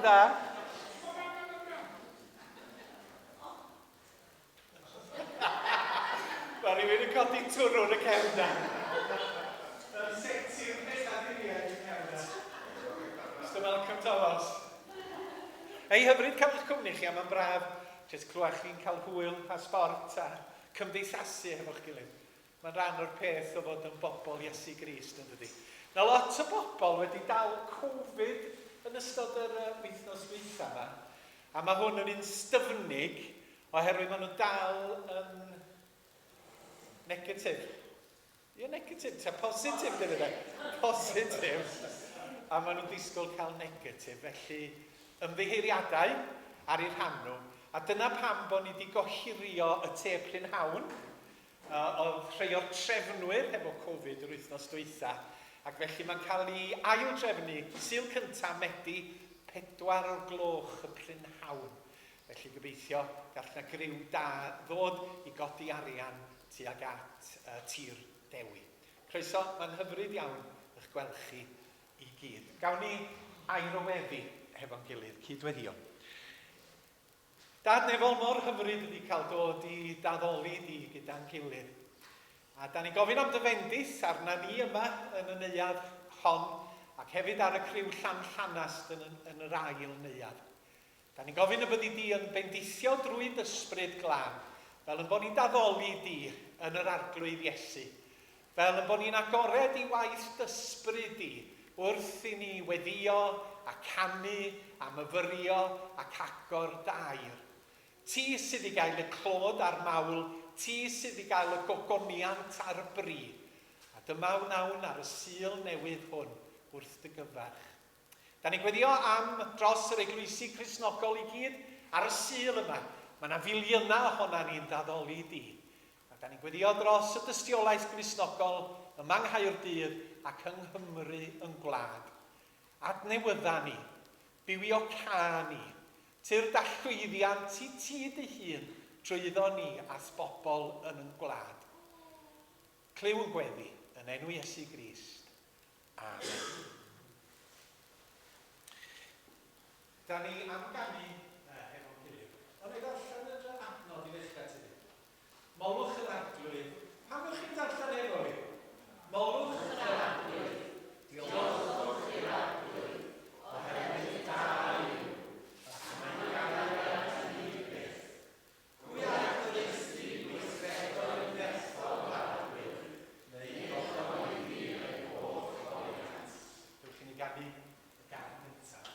da. Mae rhywun yn codi twrwr y cefn da. Seti'r pethau diriau y cefn da. Mr Malcolm Thomas. Ei hyfryd cael eich cwmni chi am yn braf. Jyst clywach chi'n cael hwyl a sport a cymdeithasu efo'ch gilydd. Mae'n rhan o'r peth o fod yn bobl Iesu Grist yn dydi. Na lot o bobl wedi dal Covid yn ystod yr wythnos dwytha yma. A mae hwn yn un styfnig oherwydd maen nhw dal yn negatif. Ie, negatif, ta positif dyn nhw. Positif. A maen nhw'n disgwyl cael negatif. Felly, ymddiheiriadau ar eu rhan nhw. A dyna pam bod ni wedi gohirio y te prynhawn. Oedd rhai o'r trefnwyr efo Covid yr wythnos dwytha. Ac felly mae'n cael ei ail-drefnu Sul cyntaf Medi 4 o'r gloch y prynhawn. Felly gobeithio gall na griw da ddod i godi arian tuag at tir Dewi. Croeso, mae'n hyfryd iawn eich gweld chi i gyd. Gawn ni ailroweddu hefo'n gilydd, cydweddio. Dad Nefol mor hyfryd wedi cael dod i daddoli di gyda'n gilydd. A da ni'n gofyn am dy fendith arna ni yma yn y neuadd hon ac hefyd ar y criw Llanllanast yn yr ail neuadd. Da ni'n gofyn y byddi di yn bendithio drwy ysbryd glân fel yn bod ni'n daddoli di yn yr arglwydd Iesu. Fel yn bod ni'n agored i waith dysbryd di wrth i ni weddio a canu a myfyrio ac agor dair. Ti sydd i gael y clod a'r mawl, ti sydd i gael y gogoniant a'r bri. A dyma wnawn ar y Sul newydd hwn wrth dy gyfarch. Da ni'n gweddio am dros yr eglwysi Cristnogol i gyd ar y Sul yma. Mae yna filiynau ohona ni'n daddoli di. A da ni'n gweddio dros y dystiolaeth Cristnogol ym Manghaerdydd ac yng Nghymru yn gwlad. Adnewydda ni, bywio ca ni, tir dallwyddiant i ti dy hun drwyddo ni as bobl yn yn gwlad. Clyw yn gweddi yn enw Iesu Grist. Amen. Da ni am ganu efo'n gilydd. Ond ei ddarllen yr adnod i ddechrau ti. Molwch yr arglwydd. Pam ywch chi'n darllen efo fi? Molwch yr arglwydd. Diolchwch i'r arglwydd. Oherwydd da yw. Ac mae'n gadael at ni beth. Pwy ar Christi gweithredoedd nerthol arglwydd. Neu godoedd i'r holl oiant. Dywch chi'n ei ganu y gan gyntaf.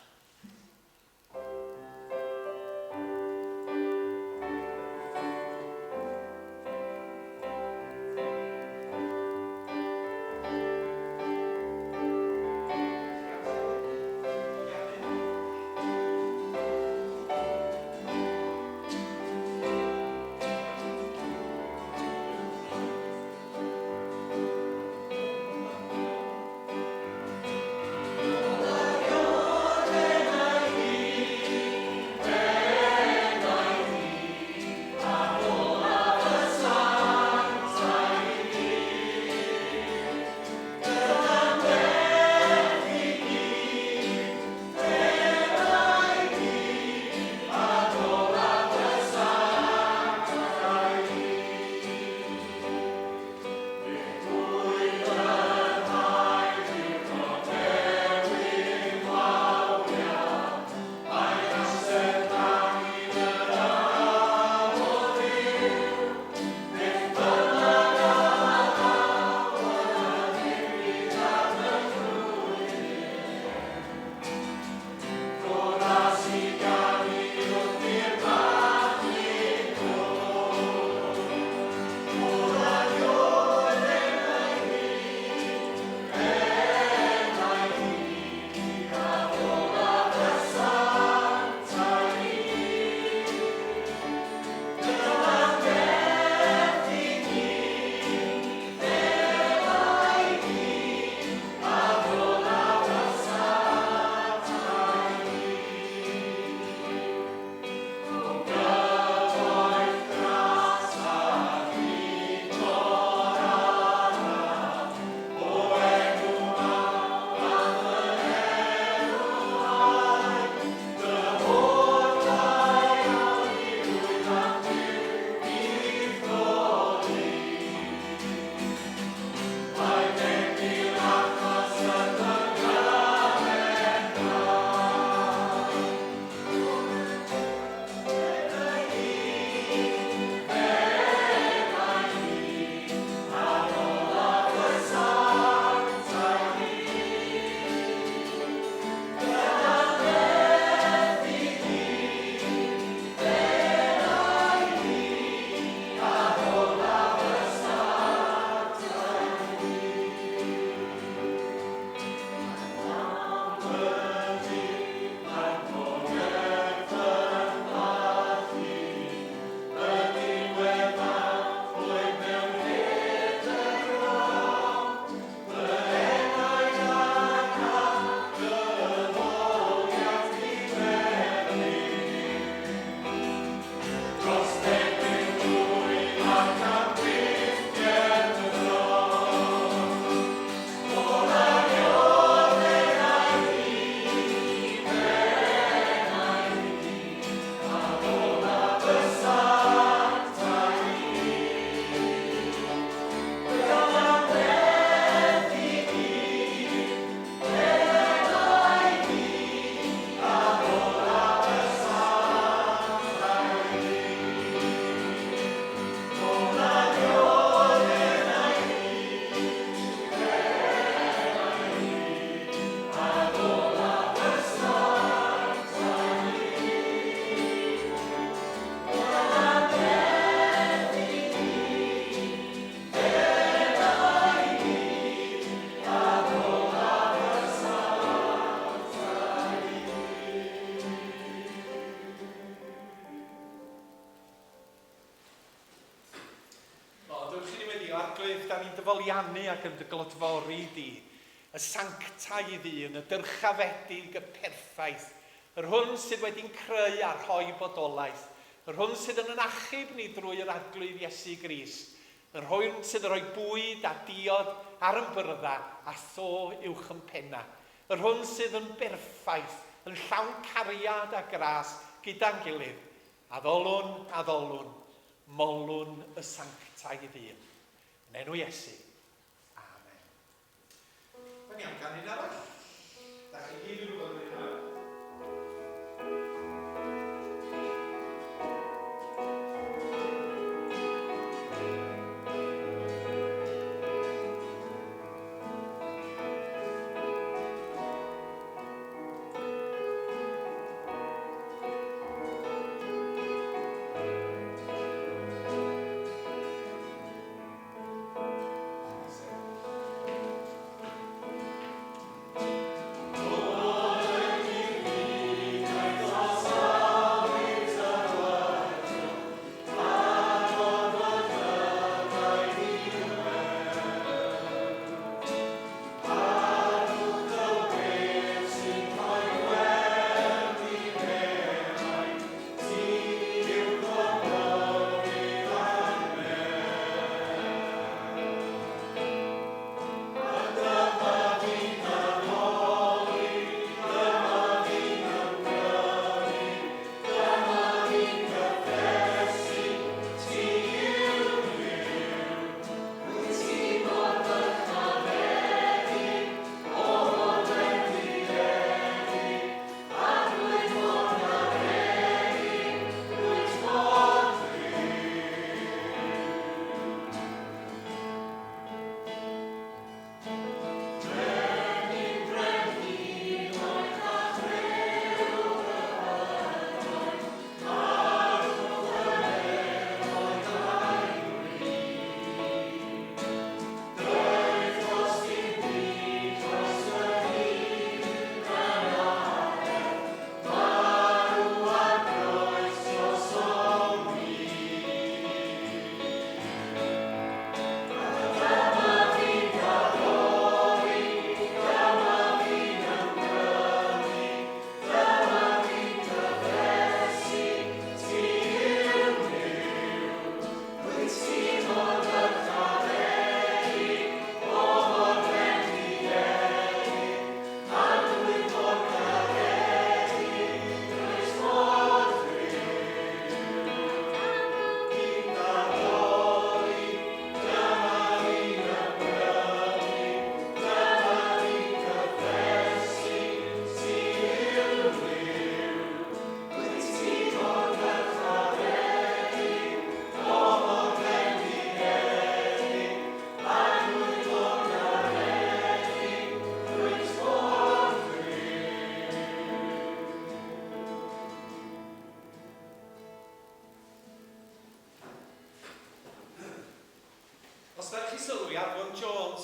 da ni'n dyfoliannu ac yn dy glodfori di, y sanctau i ddyn, y dyrchafedig, y perffaith, yr hwn sydd wedi'n creu a rhoi bodolaeth, yr hwn sydd yn yn achub ni drwy'r arglwydd Iesu Grist, yr hwn sydd yn rhoi bwyd a diod ar yn byrddau a tho uwch yn penna, yr hwn sydd yn berffaith, yn llawn cariad a gras gyda'n gilydd, a ddolwn, molwn y sanctau i ddyn. Yn enw Iesu. Amen. Mae'n iawn gan un arall. Da chi gyd yn gwybod yn hynny.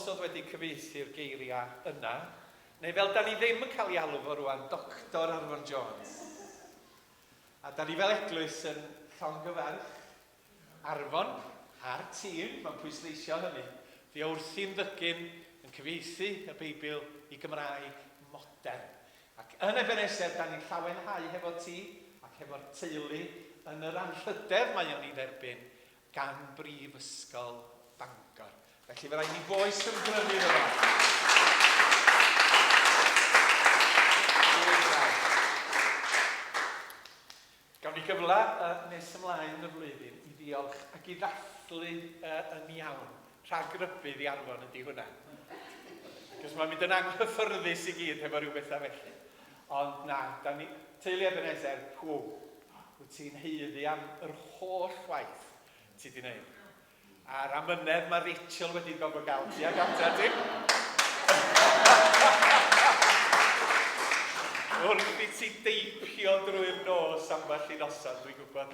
Oedd wedi cyfieithu'r geiriau yna, neu fel da ni ddim yn cael ei alw fo rwan, Dr Arfon Jones. A da ni fel eglwys yn llongyfarch Arfon a'r tîm, mae'n pwysleisio hynny, fi wrthi'n ddygyn yn cyfieithu y Beibl i Gymraeg modern. Ac yn Ebenezer, da ni'n llawenhau hefo ti ac hefo'r teulu yn yr anrhydedd mae o'n ei dderbyn gan Brifysgol Bangor. Felly fe rai ni boes yn brynu yma. Gawn ni gyfle nes ymlaen y flwyddyn i ddiolch ac i ddathlu yn iawn. Rhagrybydd i Arfon ydi hwnna. Cos mae'n mynd yn anghyffyrddus i gyd hefo rhyw bethau felly. Ond na, da ni, teulu Ebenezer, wyt ti'n heiddi am yr holl waith ti di wneud. A'r amynedd mae Rachel wedi gofio gael ti ag ata ti. Wrth i ti deipio drwy'r nos ambell i noson, dwi'n gwybod.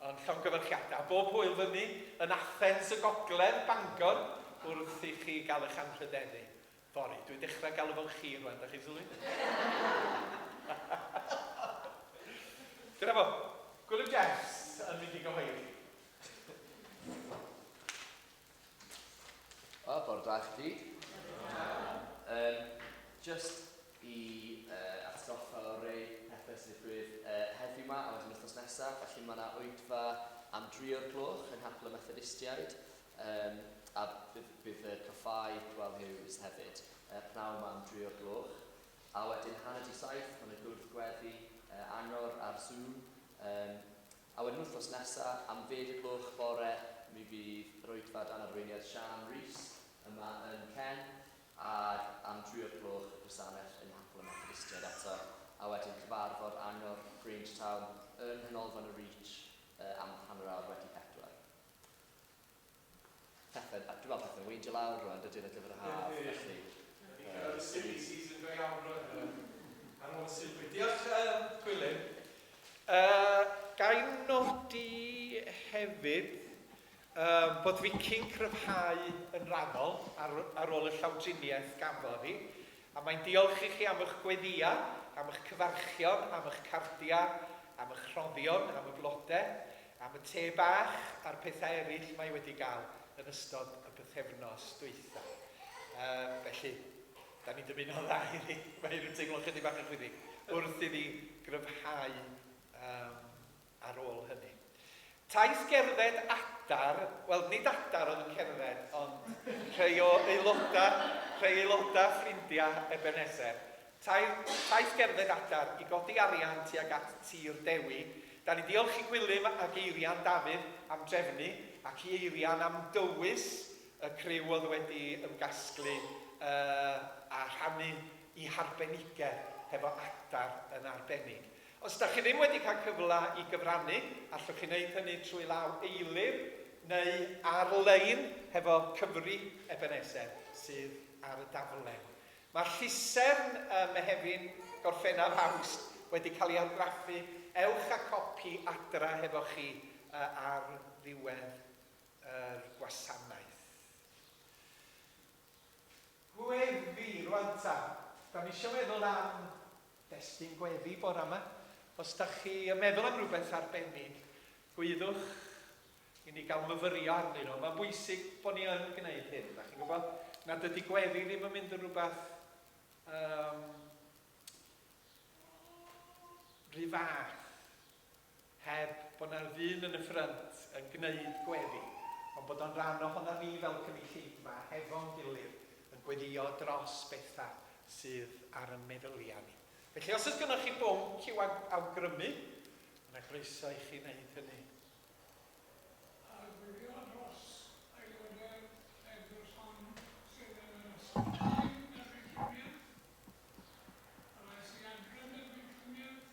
Ond llongyfarchiadau. A bob hwyl fyny yn Athens y Gogledd, Bangor, wrth i chi gael eich anrhydeddu. Fori, dwi'n dechrau gael efo'n chi rwan, da chi sylwi? Dyna fo, Gwilym Jeffs yn mynd i gyhoeddi. brach chi. Just i atgoffa o rei pethau sydd digwydd heddiw yma a wedyn wythnos nesaf. Felly mae yna wyddfa am 3 o'r gloch yn Hapla Methodistiaid. A bydd y cyffau Gwal Hughes hefyd. Pnawn yma am 3 o'r gloch. A wedyn hanner 7, mae'n y gwrdd gweddi angor ar Zoom. A wedyn wythnos nesaf am 10 o'r gloch bore, mi fydd yr wyddfa dan arweiniad Sian Rhys yma yn Ken. A am 3 o'r gloch y gwasanaeth yn Hapla Methodistiaid eto. A wedyn cyfarfod angor Grangetown yn Hynolfan y Reach am hanner awr wedi 4. Dwi'n meddwl pethau'n weindio lawr rwan, dydyn ar gyfer y haf, felly. Silly season go iawn ar ôl Silwy. Diolch, Gwilym. Gai nodi hefyd bod fi cyn cryfhau yn rannol ar ôl y llawdriniaeth gafodd hi. A mae'n diolch i chi am eich gweddia, am eich cyfarchion, am eich cardia, am eich rhoddion, am y blodau, am y te bach a'r pethau eraill mae wedi gael yn ystod y bythefnos dwytha. Felly, da ni dymuno dda i ni, mae rhywun teimlo chydig bach yn chwyddig, wrth iddi gryfhau ar ôl hynny. Taith gerdded adar, wel nid adar oedd yn cerdded, ond rhai o aelodau ffrindiau Ebenezer. Taith gerdded adar i godi arian tuag at Tir Dewi. Da ni diolch i Gwilym ac Eirian Dafydd am drefnu, ac i Eirian am dywys y criw oedd wedi ymgasglu a rhannu i harbenigau hefo adar yn arbennig. Os da chi ddim wedi cael cyfle i gyfrannu, allwch chi wneud hynny trwy law eilir neu ar-lein hefo Cyfri Ebenezer sydd ar y daflen. Mae'r llusern Mehefin Gorffennaf Awst wedi cael ei argraffu. Ewch a copi adra hefo chi ar ddiwedd yr gwasanaeth. Gweddi, rwan ta. Da ni eisiau meddwl am destun gweddi bore yma. Os da chi yn meddwl am rhywbeth arbennig, gwyddwch i ni gael myfyrio arnyn nhw. Mae'n bwysig bod ni yn gwneud hyn. Da chi'n gwybod, nad ydy gweddi ddim yn mynd yn rhywbeth rhy fath, heb bod na'r ddyn yn y ffrynt yn gwneud gweddi, ond bod o'n rhan ohono ni fel cynulleidfa hefo'n gilydd yn gweddio dros bethau sydd ar y meddyliau ni. Felly, os ydych gennych chi bwnc i'w awgrymu, yna croeso i chi wneud hynny. Gwylio dros aelodau Eglwys hon sydd yn ysgrifennu erbyn cymiad. A mae sy'n adryn erbyn cymiad,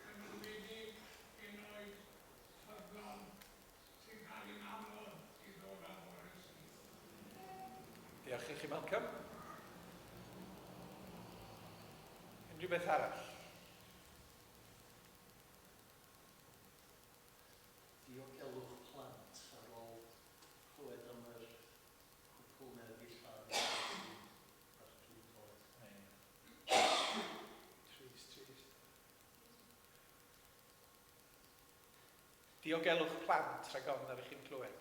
cynwydig unoed ffyddlon sy'n cael ei nafod i ddod â bore sydd. Diolch i chi, Malcolm. Unrhyw beth arall? Diogelwch plant ar ôl clywed am yr cwpl newydd lladd ar Twitter. Trist. Diogelwch plant rhag ofn ar eich chi'n clywed.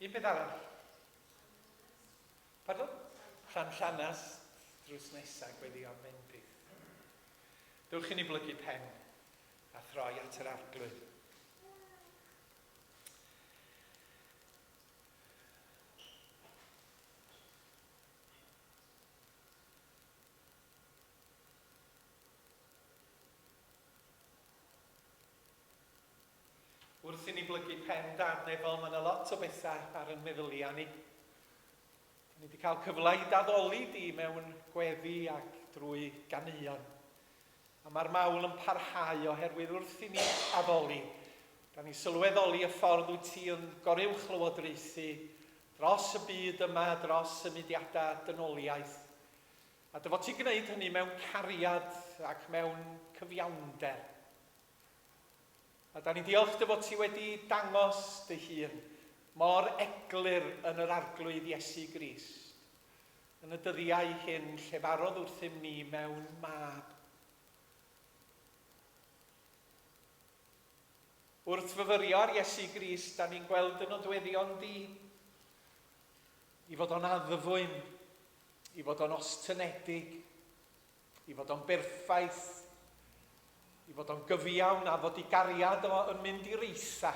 Un beth arall? Pardon? Llanllanas drws nesaf gweddi am mendydd. Dewch i ni blygu pen a throi at yr arglwydd. Wrth i ni blygu pen darnefol, mae yna lot o bethau ar yn meddyliau ni. Ni wedi cael cyfle i daddoli di mewn gweddi ac drwy ganeuon. A mae'r mawl yn parhau oherwydd wrth i ni addoli. Da ni sylweddoli y ffordd wyt ti yn goruwch lywodraethu dros y byd yma, dros y mudiadau dynoliaeth. A dy fod ti'n gwneud hynny mewn cariad ac mewn cyfiawnder. A da ni diolch dy fod ti wedi dangos dy hun mor eglur yn yr arglwydd Iesu Grist, yn y dyddiau hyn lle farodd wrthym ni mewn mab. Wrth fyfyrio ar Iesu Grist, da ni'n gweld y nodweddion di i fod o'n addfwyn, i fod o'n ostynedig, i fod o'n berffaith, i fod o'n gyfiawn a fod i gariad o yn mynd i'r isa.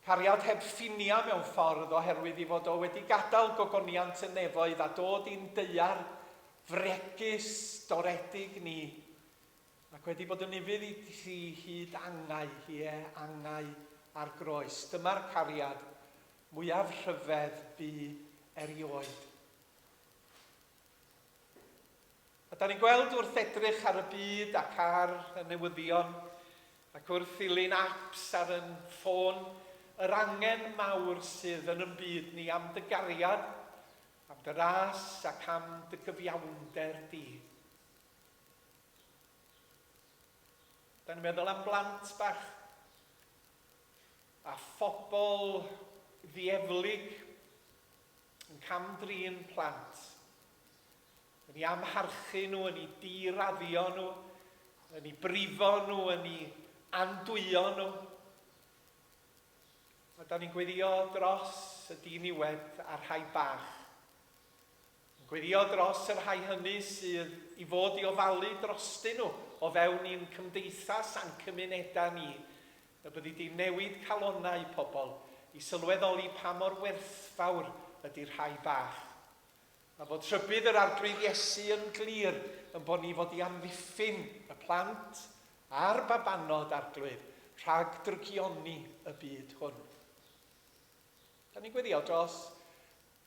Cariad heb ffinia mewn ffordd oherwydd i fod o wedi gadael gogoniant y nefoedd a dod i'n deiar fregus doredig ni ac wedi bod yn ifydd i ti hyd angau, angau ar groes. Dyma'r cariad mwyaf rhyfedd bu erioed. A da ni'n gweld wrth edrych ar y byd ac ar y newyddion ac wrth ddilyn apps ar yn ffôn yr angen mawr sydd yn y byd ni am dy gariad, am dy ras ac am dy gyfiawnder di. Da ni'n meddwl am blant bach a phobl ddieflig yn camdrin plant, yn ei amharchu nhw, yn ei diraddio nhw, yn ei brifo nhw, yn ei andwyo nhw. A da ni'n gweddio dros y diniwed a'r rhai bach. Yn gweddio dros yr rhai hynny sydd i fod i ofalu drostyn nhw o fewn i'n cymdeithas a'n cymunedau ni, y byddi di newid calonnau pobl i sylweddoli pa mor werthfawr ydy'r rhai bach. A fod trybydd yr arglwydd Iesu yn glir yn bod ni fod i amddiffyn y plant a'r babanod arglwydd rhag drygioni y byd hwn. Da ni'n gweddio dros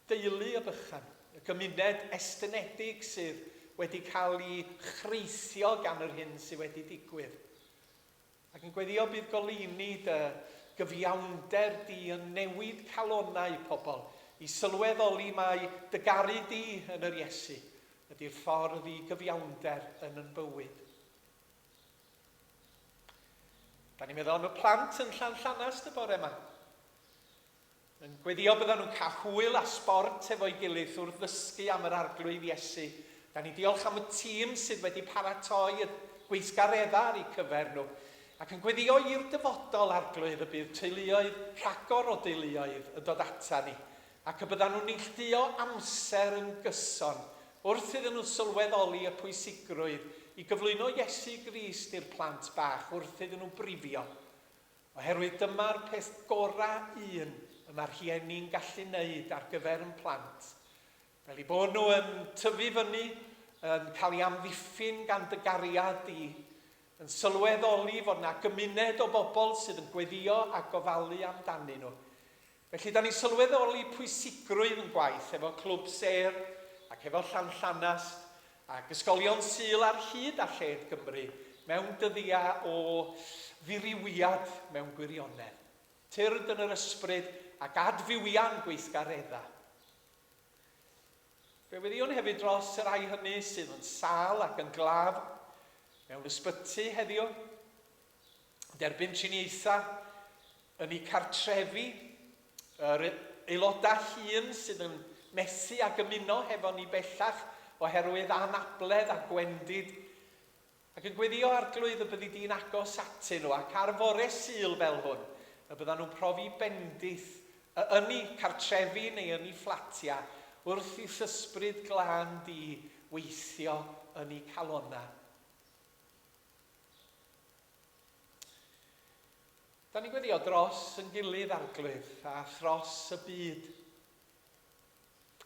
deulu y bychan, y gymuned estynedig sydd wedi cael ei chreithio gan yr hyn sydd wedi digwydd. Ac yn gweddio bydd goleuni dy gyfiawnder di yn newid calonnau pobl i sylweddoli mai dy garu di yn yr Iesu ydy'r ffordd i gyfiawnder yn bywyd. Da ni'n meddwl am y plant yn Llanllanast y bore yma. Yn gweddio byddan nhw'n cael hwyl a sport efo'i gilydd wrth ddysgu am yr arglwydd Iesu. Da ni diolch am y tîm sydd wedi paratoi y gweithgareddau ar eu cyfer nhw. Ac yn gweddio i'r dyfodol arglwydd y bydd teuluoedd, rhagor o deuluoedd yn dod ata ni. Ac y byddan nhw'n neilltuo amser yn gyson wrth iddyn nhw sylweddoli y pwysigrwydd i gyflwyno Iesu Grist i'r plant bach wrth iddyn nhw brifio. Oherwydd dyma'r peth gorau un y mae'r rhieni'n gallu wneud ar gyfer yn plant. Fel i bod nhw yn tyfu fyny, yn cael ei amddiffyn gan dy gariad di, yn sylweddoli fod yna gymuned o bobl sydd yn gweddio a gofalu amdanyn nhw. Felly, da ni sylweddoli pwysigrwydd yn gwaith efo Clwb Sêr ac efo Llanllanast ac ysgolion Sul ar hyd a lled Gymru mewn dyddiau o ddirwywiad mewn gwirionedd. Tyrd yn yr ysbryd ac adfywian gweithgareddau. Fe weddiwn hefyd dros yr rhai hynny sydd yn sâl ac yn glaf mewn ysbyty heddiw, derbyn triniaethau yn eu cartrefi, yr aelodau hŷn sydd yn methu a gymuno hefo ni bellach oherwydd anabledd a gwendid, ac yn gweddio arglwydd y byddi di'n agos atyn nhw, ac ar fore Sul fel hwn, y byddan nhw'n profi bendith yn eu cartrefi neu yn eu fflatia, wrth i ysbryd glân di weithio yn ei calonna. Da ni'n gweddio dros yn gilydd arglwydd a thros y byd.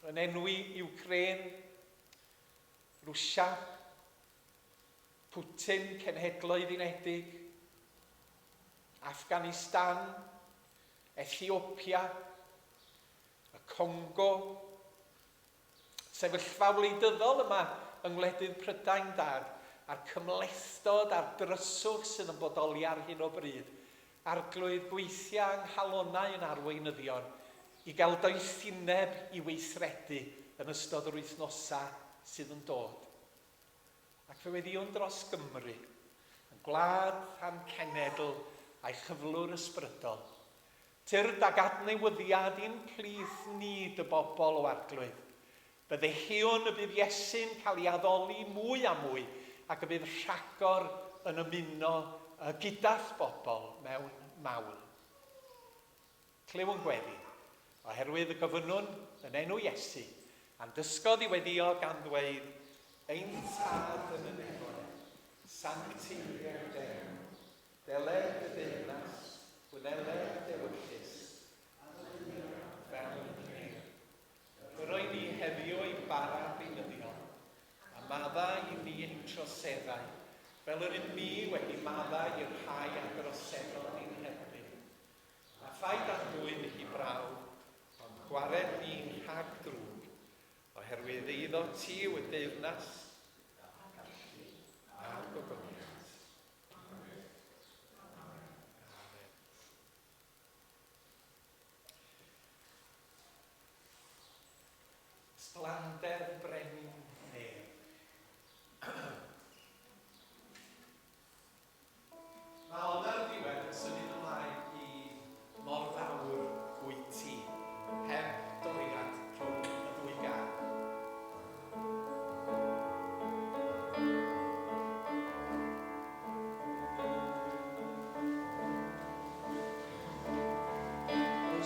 Yn enwi Ukraine, Rwsia, Putin, Cenhedloedd Unedig, Afghanistan, Ethiopia, y Congo, sefyllfa wleidyddol yma yng ngwledydd Prydain Dad, a'r cymlethdod a'r dryswch sydd yn bodoli ar hyn o bryd, arglwydd gweithio yng nghalonnau yn arweinyddion i gael doethineb i weithredu yn ystod yr wythnosau sydd yn dod. Ac fe weddiwn dros Gymru, yn gwlad am cenedl a'i chyflwr ysbrydol, tyrd ag adnewyddiad i'n plith ni dy bobl o arglwydd. Bydde hiwn y bydd Iesu'n cael ei addoli mwy a mwy ac y bydd rhagor yn ymuno gyda'r bobl mewn mawl. Clyw yn gweddi, oherwydd y gofynnwn yn enw Iesu, a'n dysgodd i weddio gan ddweud, ein tad yn y nefoedd, sancti Deo, deler dy deyrnas, gwyneler dewyllus, fel yn ddyn. Roedd ni heddiw i bara beunyddiol, a maddau i ni ein troseddau, fel yr un ni wedi maddau i'r rhai agroseddol ni'n herbyn. A phaid â dwyn i brawd, ond gwared ni'n rhag drwg, oherwydd eiddo ti yw y deyrnas a'r gogoniant. Amen. Sblander brenin neb. Mae hwnna'r diwedd yn symud ymlaen i mor fawr wyt ti, heb doriad rhwng y ddwy gân.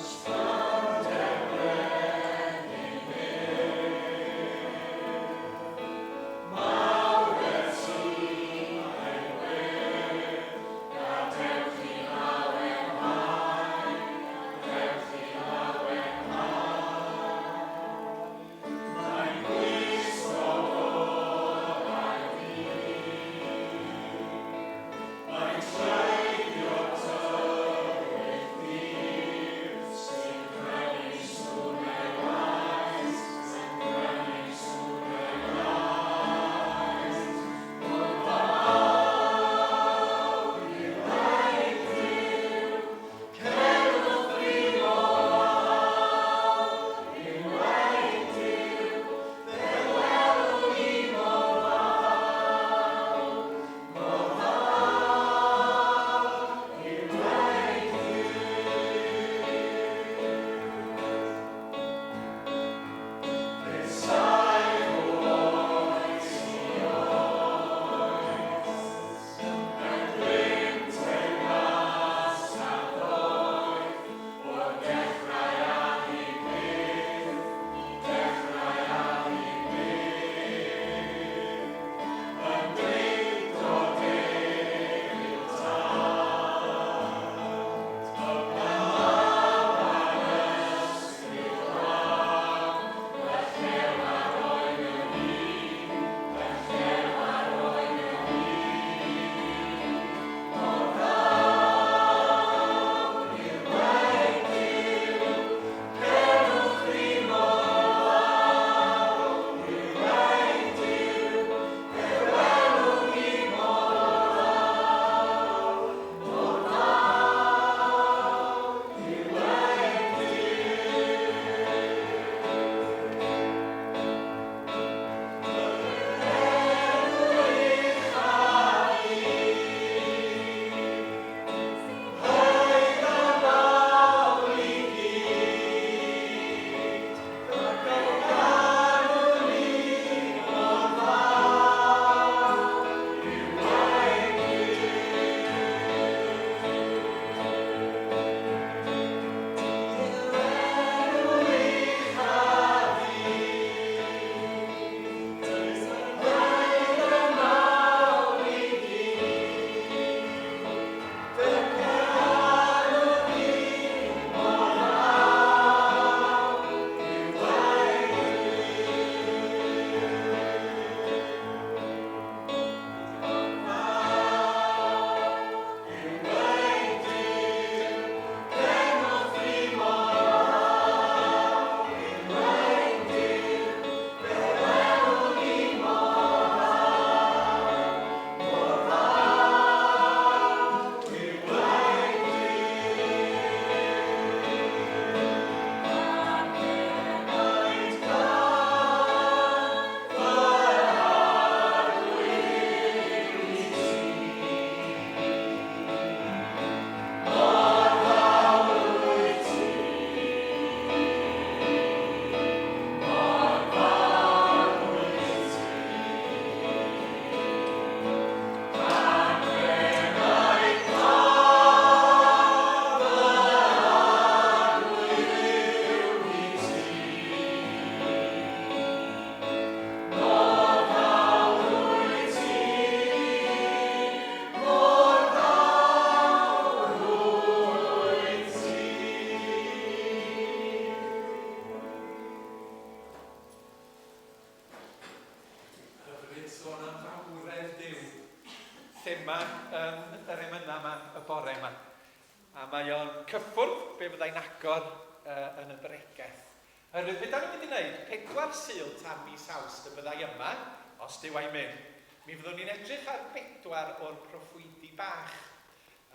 Sblander brenin neb. thema yn yr emyna yma, y bore yma. A mae o'n cyffwrdd be fyddai'n agor yn y bregaeth. Hyrwyd, beth da ni'n mynd i wneud? 4 Sul tan mis Awst y byddai yma, os dyw a'i mynd. Mi fyddwn ni'n edrych ar 4 o'r proffwydi bach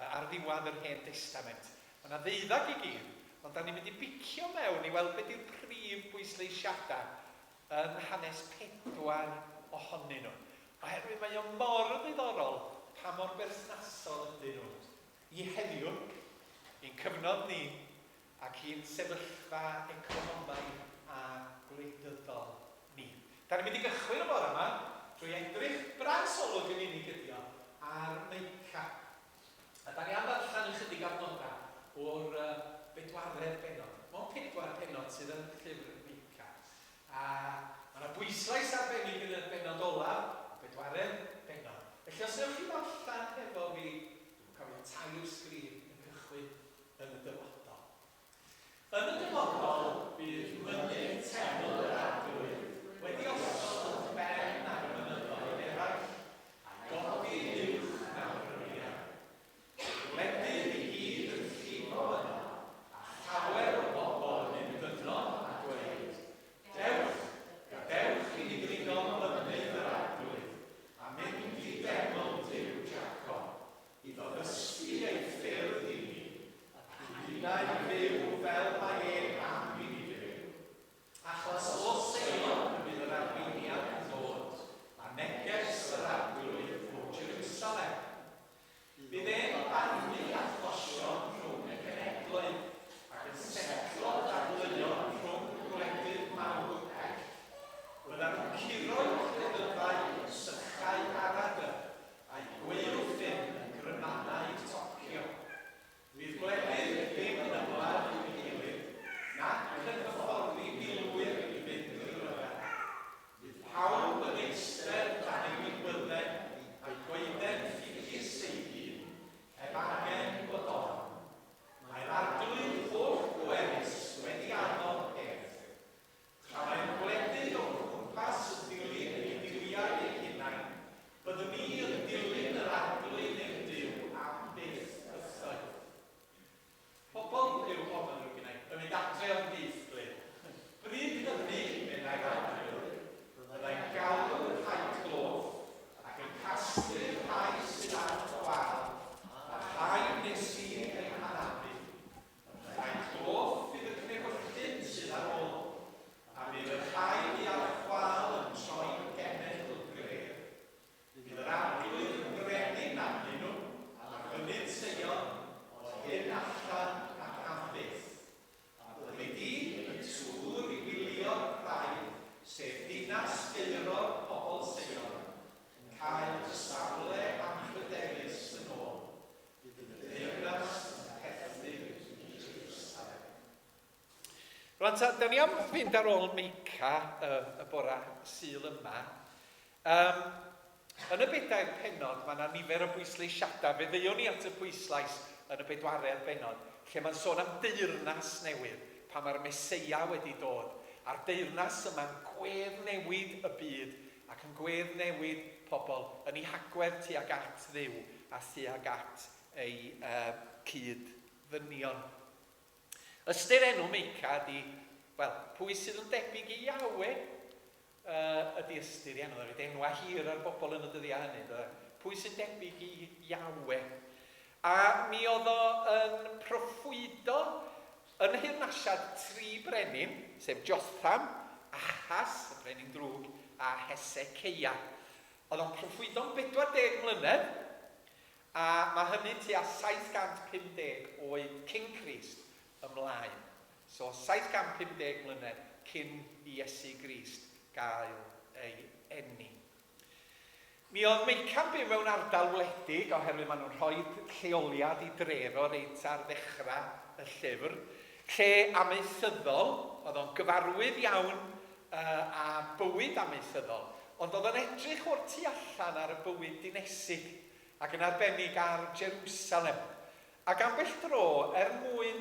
ar ddiwedd yr Hen Testament. Mae yna ddeuddag i gyd, ond da ni'n mynd i bicio mewn i weld beth yw'r prif bwysleisiadau yn hanes 4 ohonyn nhw. Oherwydd mae o mor ddiddorol pa mor berthnasol ydyn nhw i heddiw, i'n cyfnod ni, ac i'n sefyllfa economaidd a gwleidyddol ni. Da ni'n mynd i gychwyn y bore yma drwy edrych bransolwg yn unig ydi o ar Meica. A da ni am ddarllen ychydig adnodau o'r 4 pennod. Mae'n 4 pennod sydd yn llyfr Meica. A mae yna bwyslais arbennig yn y pennod olaf, 4 pennod. Felly os ewch chi ddarllen efo fi, dwi'n cofio tair sgrif yn cychwyn yn y dyfodol. Yn y dyfodol, bydd mynydd teml yr arglwydd wedi osod ben ar y mynyddoedd eraill, a godi uwch nawr y rhian. Gwledydd i gyd yn llifo yno, a llawer o bobl yn mynd yno a dweud, dewch, gadewch i ni dringo mynydd yr arglwydd, a mynd i deml Duw Jacob, iddo ddysgu ei ffyrdd i ni, a pwynau fyw fel mae e'n am i ni fyw. Achos o Sion bydd yr arweiniad yn dod, a neges yr arglwydd o Jerusalem. Bydd e'n barnu achosion rhwng y cenedloedd, ac yn setlo dadleuon rhwng gwledydd mawr pell. Byddai'n curoedd gledyddau sychau Arada, a'i gweilffyn yn grynannau Tokyo. Bydd gwledydd ddim yn ymlaen i'w gilydd, nac yn hyfforddi milwyr i fynd i'r ryfel. Bydd pawb yn eistedd dan ei wybydden a'i goeden ffigis ei hun, heb angen bod on. Mae'r arglwydd holl bwerus wedi anodd peth. Tra mae'n gwledydd o gwmpas yn dilyn ei ddiwiau ei hunain, byddwn ni yn dilyn yr arglwydd ein Duw am byth y thydd. Pobl yw ofyn nhw gynnau, yn mynd adre o'n ddeithglyd. Bryd hynny, meddai'r arglwydd, byddai'n galw yn rhaid glof, ac yn casglu'r rhai sydd ar chwal, a rhai nes i ei hanafu. Rhaid glof fydd y cnewyrchyn sydd ar ôl, a bydd y rhai i ar chwal yn troi'n genedl gref. Bydd yr arglwydd yn grenin arnyn nhw, a gynnydd Seion o hyn allan ac am byth. A byddwn i gyd yn tŵr i wylio'r rhai, sef dinas geiro'r pobl Seion, yn cael y safle anrhydeddus yn ôl. Bydd y deyrnas yn perthyn i Jerusalem. Rwan, da ni am fynd ar ôl Meica y bore Sul yma. Yn y 4 pennod, mae yna nifer o bwysleisiadau. Fe ddeuwn ni at y bwyslais yn y 4 pennod, lle mae'n sôn am deyrnas newydd, pan mae'r Meseia wedi dod. A'r deyrnas yma'n gweddnewid y byd, ac yn gweddnewid pobl yn ei hagwedd tuag at Dduw a tuag at ei cyd-ddynion. Ystyr enw Meica ydi, wel, pwy sydd yn debyg i Iawe ydi ystyr enw, ydi enwa hir ar bobl yn y dyddiau hynny. Pwy sy'n debyg i Iawe. A mi oedd o yn proffwydo yn hirnasiad 3 brenin, sef Jotham, Ahas, y brenin drwg, a Hesekeia. Oedd o'n proffwydo'n 40 mlynedd, a mae hynny tua 750 oed cyn Crist ymlaen. So 750 mlynedd cyn i Iesu Grist gael ei eni. Mi oedd Meica'n byw mewn ardal wledig oherwydd maen nhw'n rhoi lleoliad i drefo reit ar ddechrau y llyfr, lle amaethyddol, oedd o'n gyfarwydd iawn a bywyd amaethyddol, ond oedd o'n edrych o'r tu allan ar y bywyd dinesig ac yn arbennig ar Jerusalem. Ac ambell dro, mwyn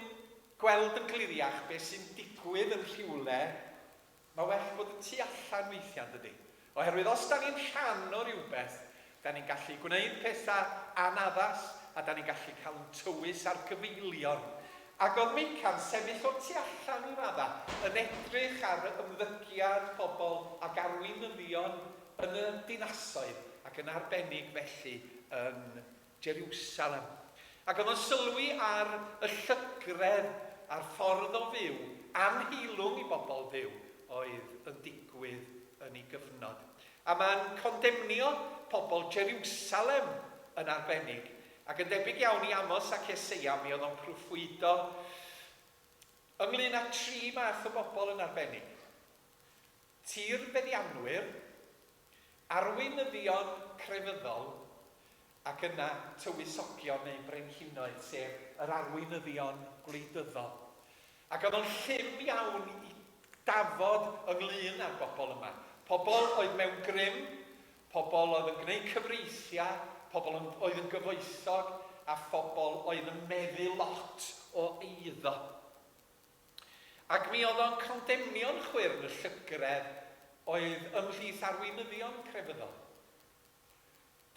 gweld yn gliriach beth sy'n digwydd yn Rhywle, mae well bod y tu allan weithiau yn dydi. Oherwydd os da ni'n rhan o rhywbeth, Da ni'n gallu gwneud pethau anaddas a da ni'n gallu cael yn tywys ar gyfeilion. Ac oedd Meica'n sefyll o tu allan i radda yn edrych ar ymddygiad pobl ac arweinyddion yn y dinasoedd ac yn arbennig felly yn Jerusalem. Ac oedd yn sylwi ar y llygredd a'r ffordd o fyw, anhilwng i bobl fyw oedd yn digwydd yn ei gyfnod. A mae'n condemnio pobl Jerusalem yn arbennig. Ac yn debyg iawn i Amos ac Eseia, mi oedd o'n proffwydo ynglyn â 3 math o bobl yn arbennig. Tirbeddianwyr, arweinyddion crefyddol, ac yna tywysogion neu brenhinoedd, sef yr arweinyddion gwleidyddol. Ac oedd o'n llym iawn i dafod ynglyn â'r bobl yma. Pobl oedd mewn grym, pobl oedd yn gwneud cyfreithiau, pobl oedd yn gyfoethog a phobl oedd yn meddu lot o eiddo. Ac mi oedd o'n condemnio'n chwyrn y llygredd oedd ymhlith arweinyddion crefyddol.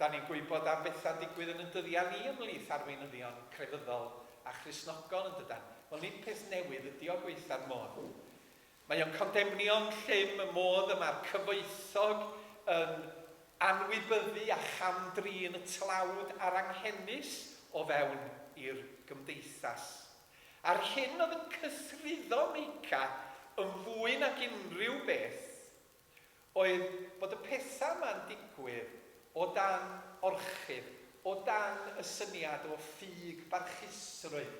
Da ni'n gwybod am bethau digwydd yn y dyddiau ni ymhlith arweinyddion crefyddol a Christnogol yn dydan. Wel, nid peth newydd ydi o gweithio'r modd. Mae o'n condemnio'n llym y modd yma'r cyfoethog yn anwybyddu a chamdrin y tlawd a'r anghennus o fewn i'r gymdeithas. A'r hyn oedd yn cythruddo Meica yn fwy nag unrhyw beth oedd bod y pethau yma'n digwydd o dan orchyd, o dan y syniad o ffug barchusrwydd.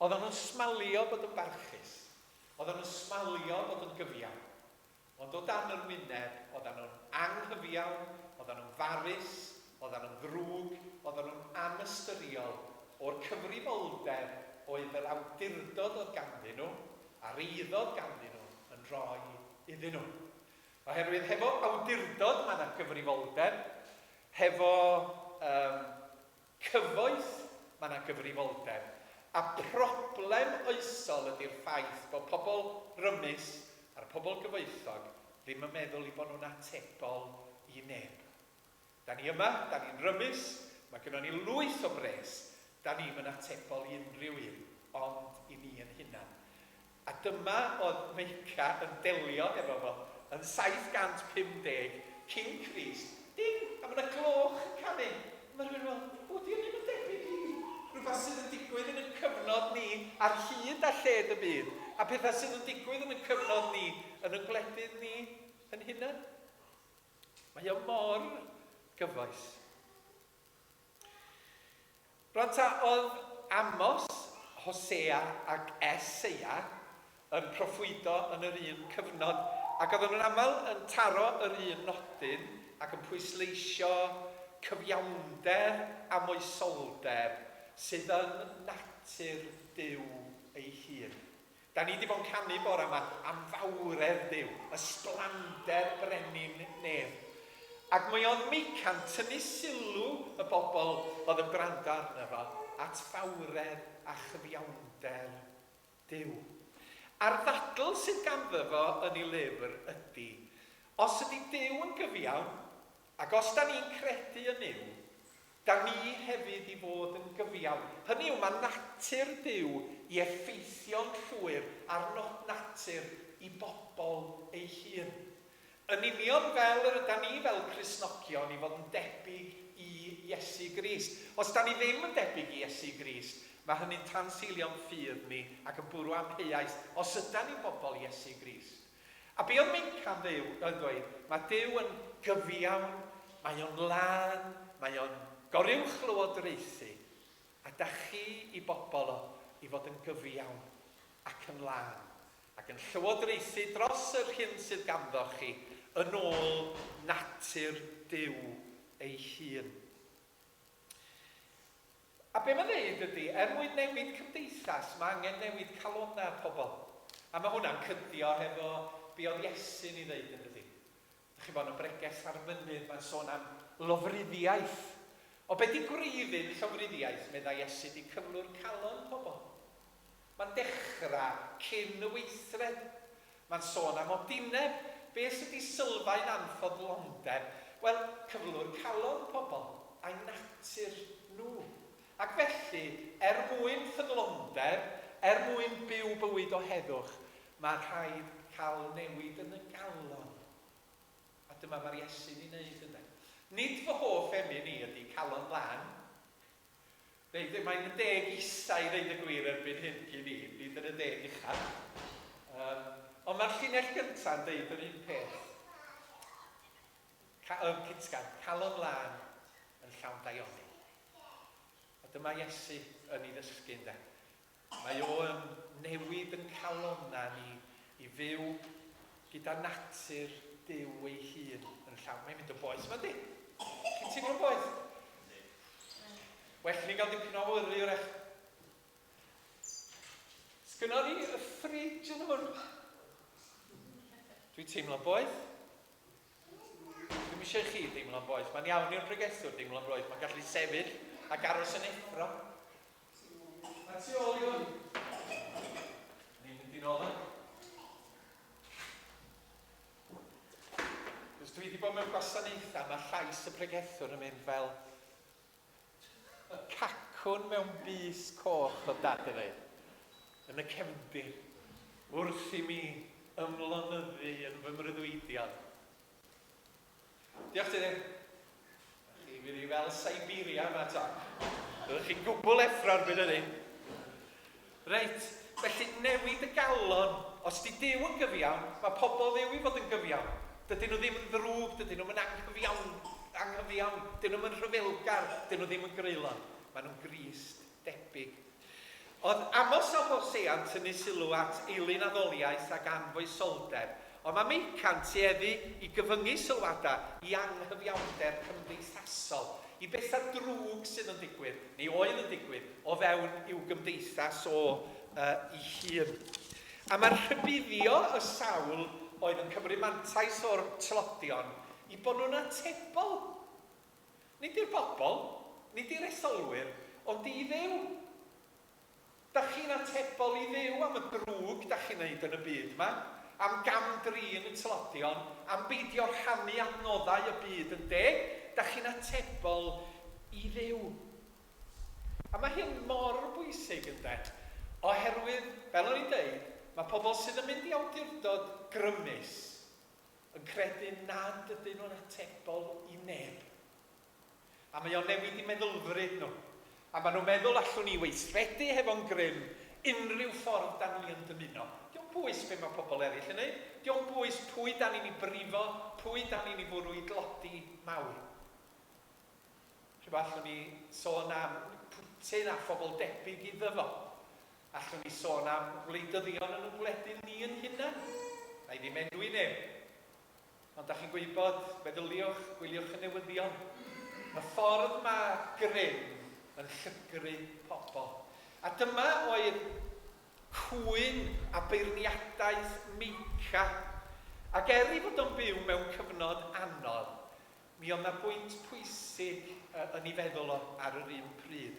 Oedd nhw'n smalio bod yn barchus, oedd nhw'n smalio bod yn gyfiawn. Ond o dan yr wyneb, oedd nhw'n anghyfiawn, oedd nhw'n farus, oedd nhw'n ddrwg, oedd nhw'n anystyriol o'r cyfrifoldeb oedd yr awdurdod oedd ganddyn nhw a'r eiddodd ganddyn nhw yn rhoi iddyn nhw. Oherwydd hefo awdurdod mae yna gyfrifoldeb, hefo cyfoeth mae yna gyfrifoldeb, a problem oesol ydy'r ffaith bod pobl rymus a'r pobl gyfoethog ddim yn meddwl i bod nhw'n atebol i neb. Da ni yma, da ni'n rymus, mae gennym ni lwyth o bres, da ni'n yn atebol i unrhyw un, ond i ni yn hunan. A dyma oedd Meica yn delio efo fo yn 750 cyn Crist. Ding, a mae yna gloch yn canu. Mae rhywun yn meddwl, o, di hynny'n debyg i rhywbeth sydd yn digwydd yn y cyfnod ni ar hyd a lled y byd, a pethau sydd yn digwydd yn y cyfnod ni yn y gwledydd ni yn hunan. Mae o mor gyfoes. Rwan ta, oedd Amos, Hosea ac Eseia yn proffwydo yn yr un cyfnod, ac oedd nhw'n aml yn taro yr un nodyn ac yn pwysleisio cyfiawnder a moesoldeb sydd yn natur Duw ei hun. Da ni wedi bod yn canu bore yma am fawredd Duw, ysblander brenin nef. Ac mae oedd Meica'n tynnu sylw y bobl oedd yn gwrando arno fo at fawredd a chyfiawnder Duw. A'r ddadl sydd ganddo fo yn ei lyfr ydy, os ydy Duw yn gyfiawn, ac os da ni'n credu yn yw, da ni hefyd i fod yn gyfiawn. Hynny yw, mae natur Duw i effeithio'n llwyr ar natur i bobl ei hun. Yn union fel da ni fel Cristnogion i fod yn debyg i Iesu Grist. Os da ni ddim yn debyg i Iesu Grist, mae hynny'n tanseilio'n ffydd ni ac yn bwrw amheuaeth os yda ni'n bobl Iesu Grist. A be oedd Meica'n dweud, mae Duw yn gyfiawn, mae o'n lan, mae o'n goriwch lywodraethu, a da chi i bobl o i fod yn gyfiawn ac yn lan, ac yn llywodraethu dros yr hyn sydd ganddo chi yn ôl natur Duw ei hun. A be mae'n dweud ydy, mwyn newid cymdeithas, mae angen newid calonau'r pobl. A mae hwnna'n cydio hefo be oedd Iesu'n ei ddeud yn ydy. Dych chi bod yn breges ar mynydd, mae'n sôn am lofruddiaeth. O be di gwreiddyn llofruddiaeth, meddai Iesu di cyflwr calon pobl. Mae'n dechrau cyn y weithred. Mae'n sôn am odineb, beth ydi sylfaen anffodlondeb. Wel, cyflwr calon pobl a'i natur nhw. Ac felly, mwyn ffyddlonder, mwyn byw bywyd o heddwch, mae rhaid cael newid yn y galon. A dyma mae'r Iesu'n ei wneud yna. Nid fy hoff emyn ni ydy calon lan. Mae'n y deg isa i ddeud y gwir erbyn hyn cyn i, nid yn y deg uchaf. Ond mae'r llinell gyntaf yn deud yr un peth. Cytsgan, calon lan yn llawn daioni. A dyma Iesu yn ei ddysgu yna. Mae o yn newid yn calonna ni i fyw gyda natur Duw ei hun yn llawn. Mae'n mynd o boes, mae'n di? Chi'n teimlo'n boes? Well ni gael dipyn o awyru wrach. Sgynno ni y ffridge yn hwn. Dwi'n teimlo'n boes. Dwi'n eisiau chi deimlo'n boes. Mae'n iawn i'r pregethwr deimlo'n boes. Mae'n gallu sefyll ac aros yn effro. A tu ôl i hwn. Ni'n mynd i'n ôl. Dwi wedi bod mewn gwasanaethau, mae llais y pregethwr yn mynd fel y cacwn mewn bys coch o dad yn ei, yn y cefndir, wrth i mi ymlonyddu yn fy mrydwydion. Diolch ti ddim. Chi fydd i fel Siberia yma to. Ydych chi'n gwbl effro ar byd ydy. Reit, felly newid y galon. Os di Duw yn gyfiawn, mae pobl Dduw i fod yn gyfiawn. Dydyn nhw ddim yn ddrwg, dydyn nhw'n anghyfiawn, dydyn nhw'n rhyfelgar, dydyn nhw ddim yn greulon. Maen nhw'n grist debyg. Oedd Amos o Hosea yn tynnu sylw at eilyn addoliaeth ac anfoesoldeb, ond mae Meica'n tueddu i gyfyngu sylwadau i anghyfiawnder cymdeithasol, i bethau drwg sydd yn digwydd, neu oedd yn digwydd, o fewn i'w gymdeithas i hun. A mae'r rhybuddio y sawl oedd yn cymryd mantais o'r tlodion i bod nhw'n atebol. Nid i'r bobl, nid i'r etholwyr, ond i Dduw. Da chi'n atebol i Dduw am y drwg da chi'n neud yn y byd yma, am gamdrin y tlodion, am beidio rhannu adnoddau y byd yn deg, da chi'n atebol i Dduw. A mae hyn mor bwysig ynde, oherwydd, fel o'n i'n deud, mae pobl sydd yn mynd i awdurdod grymus yn credu nad ydyn nhw'n atebol i neb. A mae o'n newid i meddylfryd nhw. A maen nhw'n meddwl allwn ni weithredu hefo'n grym unrhyw ffordd da ni yn dymuno. Diolch bwys be mae pobl eraill yn ei. Diolch bwys pwy da ni'n ei brifo, pwy da ni'n ei fwrw i glodi mawr. Allwn ni sôn am Putin a phobl debyg iddo fo. Allwn ni sôn am gwleidyddion yn y gwledydd ni yn hynna. Na i ddim enwi neb. Ond da chi'n gwybod, meddyliwch, gwyliwch y newyddion. Y ffordd mae grym yn llygru pobl. A dyma oedd cwyn a beirniadaeth Meica. Ac i fod yn byw mewn cyfnod anodd, mi oedd yna bwynt pwysig yn ei feddwl o ar yr un pryd.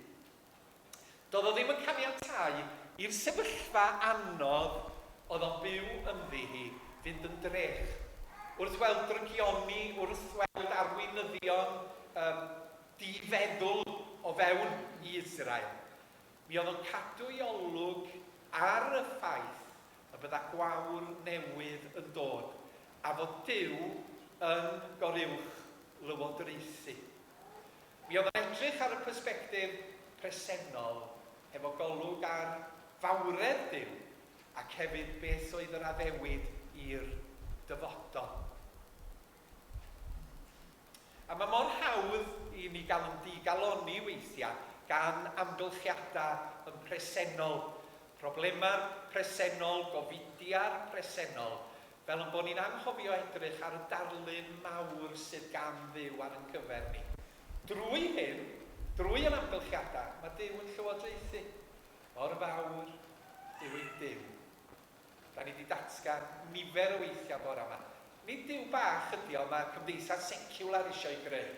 Doedd o ddim yn caniatáu i'r sefyllfa anodd oedd o'n byw ynddi hi fynd yn drech. Wrth weld drygioni, wrth weld arweinyddion difeddwl o fewn i Israel. Mi oedd o'n cadw ei olwg ar y ffaith y bydda gwawr newydd yn dod, a fod Duw yn goruwch lywodraethu. Mi oedd o'n edrych ar y persbectif presennol efo golwg ar fawredd Duw, ac hefyd beth oedd yr addewid i'r dyfodol. A mae mor hawdd i ni gael yn digaloni weithiau gan amgylchiadau yn presennol, problemau presennol, gofidiau presennol, fel yn bod ni'n anghofio edrych ar y darlun mawr sydd gan Dduw ar ein cyfer ni. Drwy hyn, drwy yn amgylchiadau, mae Duw yn llywodraethu. Mor fawr, Duw ei Duw. Da ni wedi datgan nifer o weithiau bore yma. Nid Duw bach ydi o, mae cymdeithas seciwlar eisiau ei greu.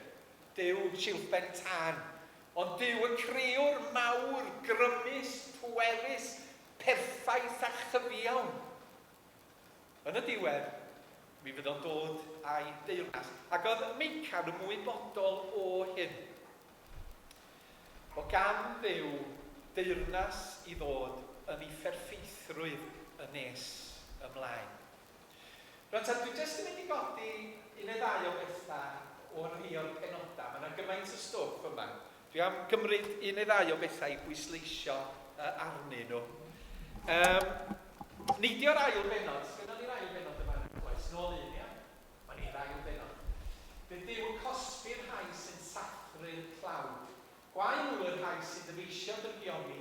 Duw silff ben tân. Ond Duw yn creuwr mawr, grymus, pwerus, perffaith a chyfiawn. Yn y diwedd, mi fydd o'n dod â'i deyrnas. Ac oedd Meica yn ymwybodol o hyn. O gan Dduw deyrnas i ddod yn ei pherffeithrwydd y nes ymlaen. Rwy'n dwi jyst yn mynd i godi un neu ddau o bethau o'r rhai o'r penodau. Mae yna gymaint o stwff yma. Dwi am gymryd un neu ddau o bethau i bwysleisio arnyn nhw. Nid yw'r ail benod. Sgynnon ni'r ail benod yma yn y oes. Nôl un, ia? Mae ni'r ail benod. Bydd Duw yn cosbi'r rhai sy'n sathru'r clawd. Gwaen nhw yr rhai sy'n dyfeisio dyrgioni,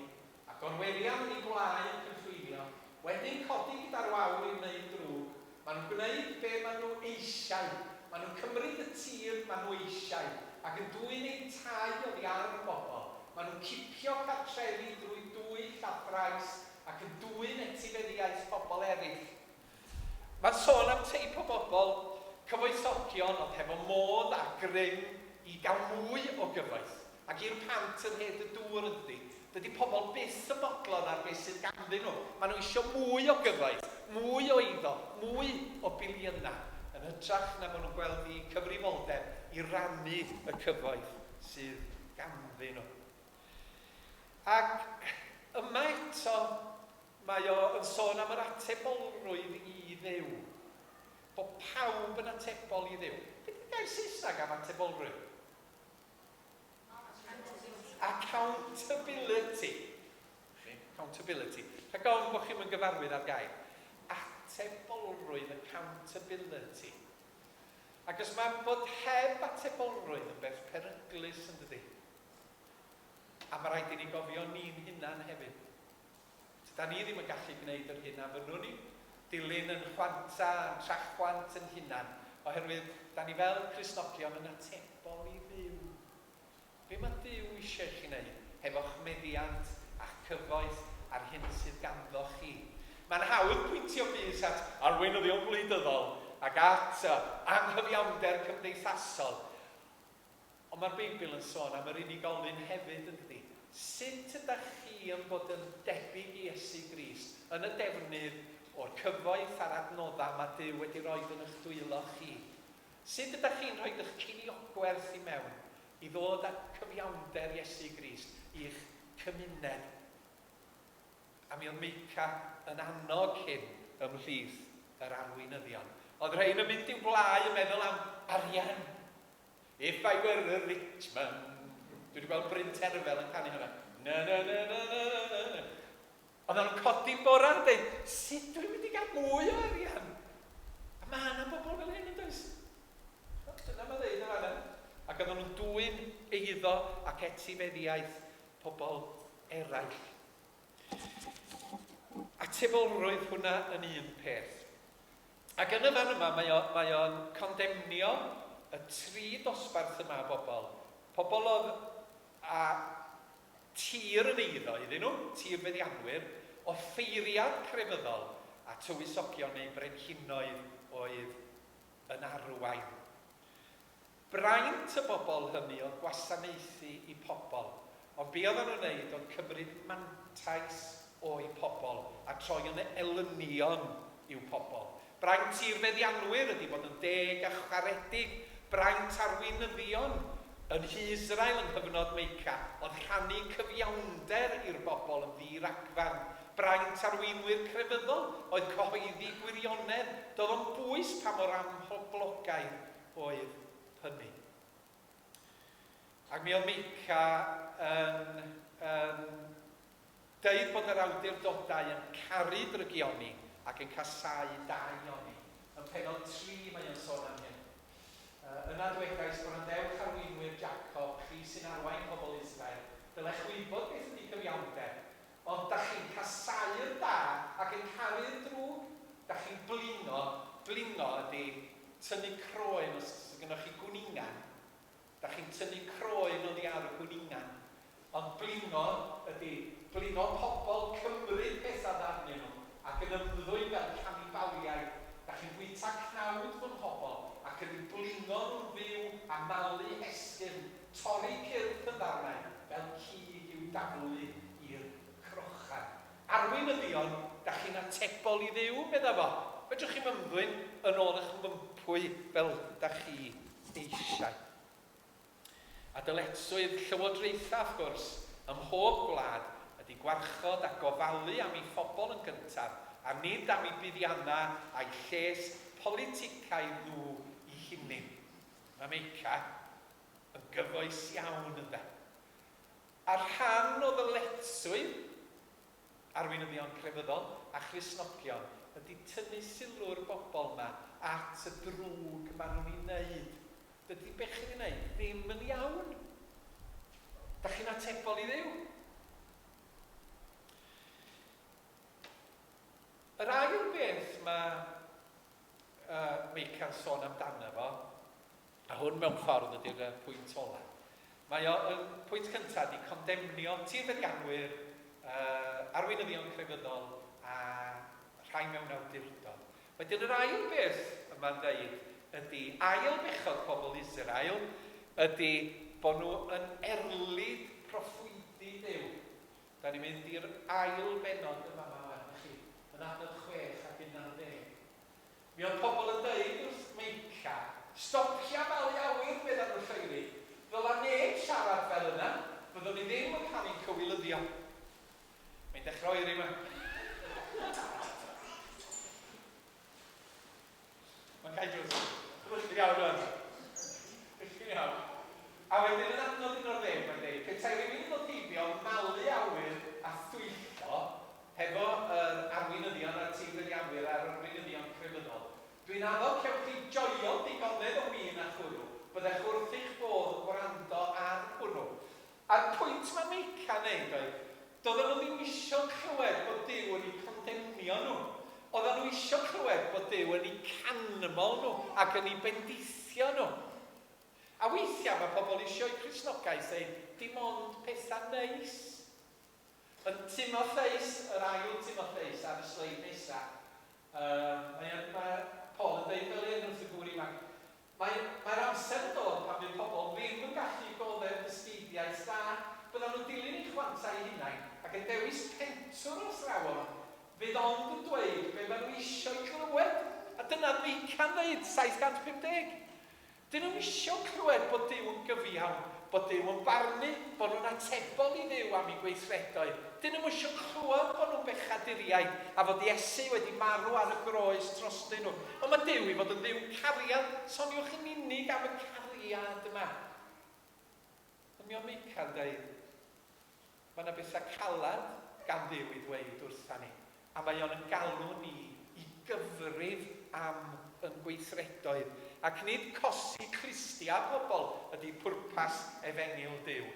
ac orwerion i gwlau yn cynllwyddio, wedyn codi gyda'r wawr i wneud drwg. Maen nhw'n gwneud be maen nhw eisiau. Maen nhw'n cymryd y tir maen nhw eisiau, ac yn dwy'n eu tai oddi ar y bobl. Maen nhw'n cipio cartrefi drwy dwy llathrais, ac yn dwy'n etifeddiaeth pobl eraill. Mae'n sôn am teip o bobl cyfoethogion oedd hefo modd a grym i gael mwy o gyfoeth. Ac i'r pant yn hed y dŵr ydy. Dydy pobl byth yn bodlon ar beth sydd ganddyn nhw. Maen nhw eisiau mwy o gyfoeth, mwy o iddo, mwy o biliynau. Yn hytrach na maen nhw'n gweld i cyfrifoldeb i rannu y cyfoeth sydd ganddyn nhw. Ac yma eto, mae o yn sôn am yr atebolrwydd i Dduw. Bod pawb yn atebol i Dduw. Beth yw gair Saesneg am atebolrwydd? Accountability. Accountability. Rhaid ofn bod chi'n gyfarwydd ar gair. Atebolrwydd, accountability. Ac os mae bod heb atebolrwydd yn beth peryglus yn dydi. A mae rhaid i ni gofio ni'n hunan hefyd. Da ni ddim yn gallu gwneud yr hyn a fynnwn ni. Dilyn yn chwanta, yn trachwant yn hunan. Oherwydd, da ni fel Cristnogion yn atebol i Dduw. Be mae Duw eisiau chi wneud hefo'ch meddiant a'ch cyfoeth ar hyn sydd ganddo chi. Mae'n hawdd pwyntio bys at arweinyddion gwleidyddol ac at anghyfiawnder cymdeithasol. Ond mae'r Beibl yn sôn am yr unigolyn hefyd yn dydi. Sut ydych chi yn bod yn debyg i Iesu Grist yn y defnydd o'r cyfoeth a'r adnoddau mae Duw wedi roed yn eich dwylo chi? Sut ydych chi'n rhoi eich ciniogwerth i mewn i ddod â cyfiawnder Iesu Grist i'ch cymuned? A mi oedd Meica yn annog hyn ymhlith yr arweinyddion. Oedd rhain yn mynd i'w gwlau yn meddwl am arian. If I were a rich man. Dwi wedi gweld Bryn Terfel yn canu hwnna. Na na na na na na na. Oedd nhw'n codi bora yn dweud, sut dwi'n mynd i gael mwy o arian? A mae yna bobl fel hyn yn dweud. Dyna mae dweud yn fanna. Ac oedd nhw'n dwy'n eiddo ac etifeddiaeth pobl eraill. Atebolrwydd hwnna yn un peth. Ac yn y fan yma mae o'n condemnio y tri dosbarth yma o bobl. Pobl oedd a tir yn eiddo iddyn nhw, tir feddianwyr, o ffeiriad crefyddol a tywysogion neu brenhinoedd oedd yn arwain. Braint y bobl hynny oedd gwasanaethu i pobl, ond be oedden nhw'n wneud oedd cymryd mantais o'i pobl a troi yn elynion i'w pobl. Braint tirfeddianwyr ydy bod yn deg a charedig. Braint arweinyddion yn Israel yng nghyfnod Meica oedd rhannu cyfiawnder i'r bobl yn ddiragfarn. Braint arweinwyr crefyddol oedd cyhoeddi gwirionedd. Doedd o'n bwys pa mor amhoblogaidd oedd hynny. Ac mi oedd Meica yn deud bod yr awdurdodau yn caru drygioni ac yn casau daioni. Yn penod 3 mae o'n sôn am hyn. Yna dwegais bod yn dewch arweinwyr Jacob, chi sy'n arwain pobl Israel. Dylech wybod beth ydy cyfiawnder. Ond da chi'n casau'r da ac yn caru'r drwg. Da chi'n blino. Blino ydy tynnu croen os gynnwch chi gwningan. Da chi'n tynnu croen oddi ar y gwningan. Ond blino ydy blino pobl cymryd pethau arnyn nhw ac yn ymddwyn fel canibaliau. Da chi'n bwyta cnawd fy pobl ac yn blino nhw'n fyw a malu esgyn, torri cyrff y ddarnau fel cig i'w daflu i'r crochan. Arweinyddion, da chi'n atebol i Dduw, medda fo. fedrwch chi ymddwyn yn ôl eich mympwy fel da chi eisiau. A dyletswydd llywodraethau, wrth gwrs, ym mhob gwlad ydy gwarchod a gofalu am ei phobl yn gyntaf, a nid am ei buddiannau a'i lles politicaidd nhw i hunin. Mae Meica yn gyfoes iawn ynde. A rhan o ddyletswydd arweinyddion crefyddol a Christnogion ydy tynnu sylw'r bobl yma at y drwg maen nhw'n ei wneud. Dydy beth chi'n ei wneud ddim yn iawn. Da chi'n atebol i Dduw. Yr ail beth mae Meica'n sôn amdano fo, a hwn mewn ffordd ydy'r pwynt ola. Mae o, pwynt cyntaf di condemnio tirfeddianwyr, arweinyddion crefyddol a rhai mewn awdurdod. Wedyn yr ail beth yma'n dweud ydy ail bechod pobl Israel ydy bod nhw yn erlyd proffwydi Duw. Da ni'n mynd i'r ail benod yma chi, yn adnod 6 ac 11. Mi oedd pobl yn dweud wrth Meica, stopia fel iawn beth ar y lleiri. Ddyla neb siarad fel yna, byddwn ni ddim yn cael ein cywilyddio. Mae'n dechrau oer yma. Mae'n cael drws. Rydych iawn rwan. Rydych iawn. A wedyn yn adnod 11, mae'n dweud, petai rhywun yn ddod heibio malu awyr a thwyllo hefo arweinyddion a'r tirfeddianwyr a'r arweinyddion crefyddol. Dwi'n addo cewch chi joio digonedd o win a chwrw, byddech wrth eich bodd yn gwrando ar hwnnw. A'r pwynt mae Meica wneud oedd, doedden nhw ddim eisiau clywed bod Duw yn eu condemnio nhw. Oedden nhw eisiau clywed bod Duw yn eu canmol nhw ac yn eu bendithio nhw. A weithiau mae pobl eisiau eu Cristnogaeth dweud, dim ond pethau neis. Yn Timotheus, yr ail Timotheus ar y sleid nesaf, mae Paul yn dweud fel un wrth y gwr ifanc. Mae'r amser yn dod pan fydd pobl ddim yn gallu goddef dysgeidiaeth da, byddan nhw'n dilyn eu chwantau eu hunain ac yn dewis pentwr o thrawon, fydd ond yn dweud be maen nhw eisiau clywed. A dyna'n Meica'n dweud 750. Dyn nhw'n eisiau clywed bod Duw yn gyfiawn, bod Duw yn barnu, bod nhw'n atebol i Dduw am ei gweithredoedd. Dyn nhw'n eisiau clywed bod nhw'n bechaduriaid a fod Iesu wedi marw ar y groes drostyn nhw. Ond mae Duw i fod yn Dduw cariad, soniwch yn unig am y cariad yma. Ond mi o Meica'n dweud, mae yna bethau calad gan Dduw i ddweud wrtha ni. A mae o'n yn galw ni i gyfrif am yn gweithredoedd. Ac nid cosi Christi a pobl ydy pwrpas efengil Duw.